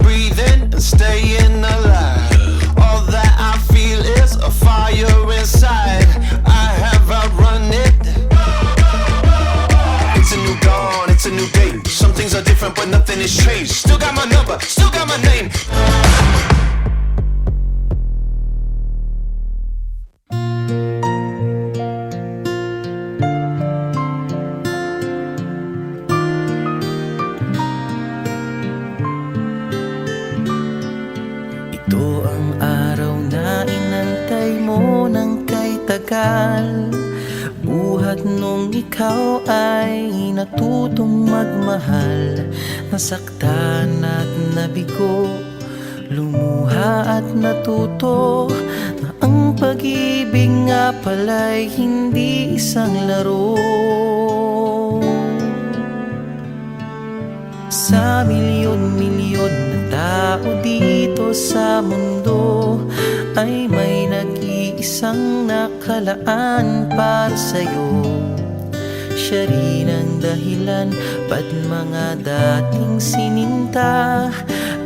breathing and staying alive. All that I feel is a fire inside. I have outrun it. It's a new dawn, it's a new day. Some things are different but nothing has changed. Still got my number, still got my name. Ito ang araw na inantay mo ng kay tagal. Buhat nung ikaw ay natutong magmahal. Nasaktan at nabigo, lumuha at natuto na ang pag-ibig nga pala'y hindi isang laro. Sa milyon-milyon na tao dito sa mundo ay may nag-iisang nakalaan para sa'yo. Siya rin ang dahilan ba't mga dating sininta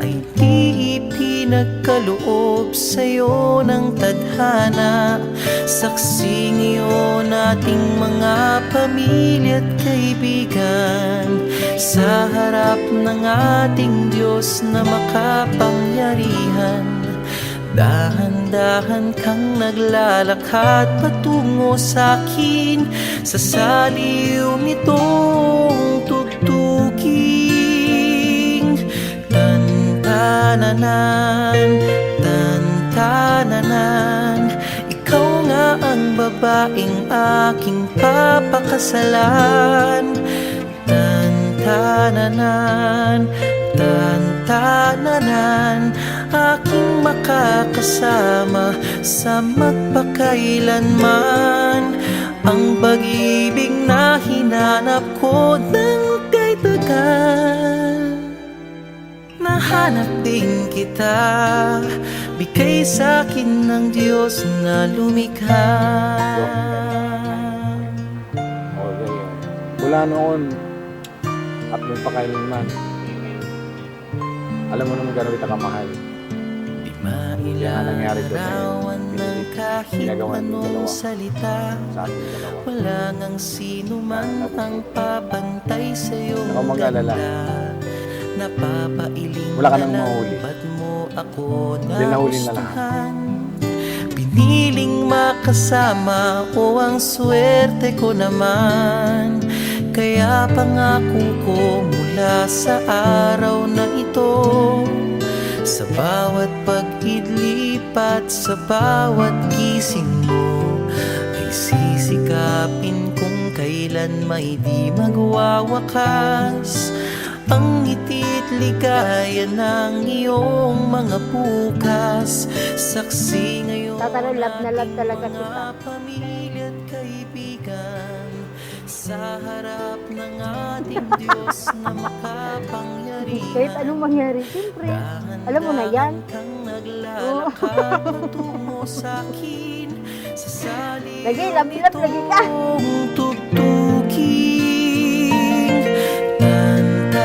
ay di ipinagkaloob sa'yo ng tadhana. Saksi ngayon ating mga pamilya at kaibigan sa harap ng ating Diyos na makapangyarihan. Dahan-dahan kang naglalakad patungo sa'kin sa saliw nitong tugtuging. Tan-tananan, tan-tananan, ikaw nga ang babaeng aking papakasalan. Tan-tananan, tan-tananan, aking makakasama sa magpakailanman. Ang pag-ibig na hinanap ko ng kay tagal. Nahanap din kita, bigay sa'kin ng Diyos na lumikha. Okay. Mula noon at nung pakailanman, alam mo naman gano'n kita kamahal. Di mailarawan ng kahit anong salita. Wala ngang sino man ang papantay sa'yong ganda. Napapailing wala ka na nang lang mahuli. ba't mo ako Hindi nahuli na lang. nagustuhan. Piniling makasama o ang swerte ko naman. Kaya pangako ko mula sa araw na ito, sa bawat pag-idlip at sa bawat gising mo, ay sisikapin kung kailan may di magwawakas ang ngiti't ligaya ng iyong mga bukas. Saksi ngayon Tatanong, love na love talaga ating kita. mga pamilya at kaibigan sa harap ng ating Diyos na makapangyarihan. Kahit anong mangyari, siyempre, alam mo na yan. Kang naglalakad patungo sa'kin sa saliw Lagi, love lagi ka. nitong tugtuging.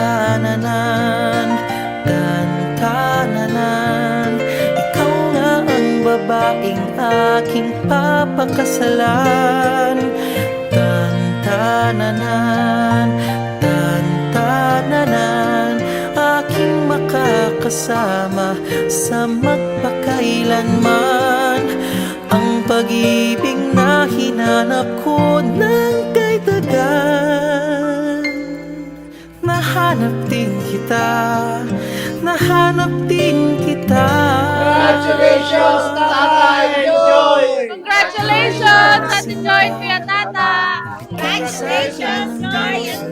Tan-tananan, tan-tananan, ikaw nga ang babaeng aking papakasalan. Tan-tananan, tan-tananan, aking makakasama sa magpakailanman. Ang pag-ibig na hinanap ko ng kay tagal. Nahanap din kita, nahanap din kita. Congratulations, Tatay Joy! Congratulations, Ate Joy, Kuya Tata! Congratulations, Joy!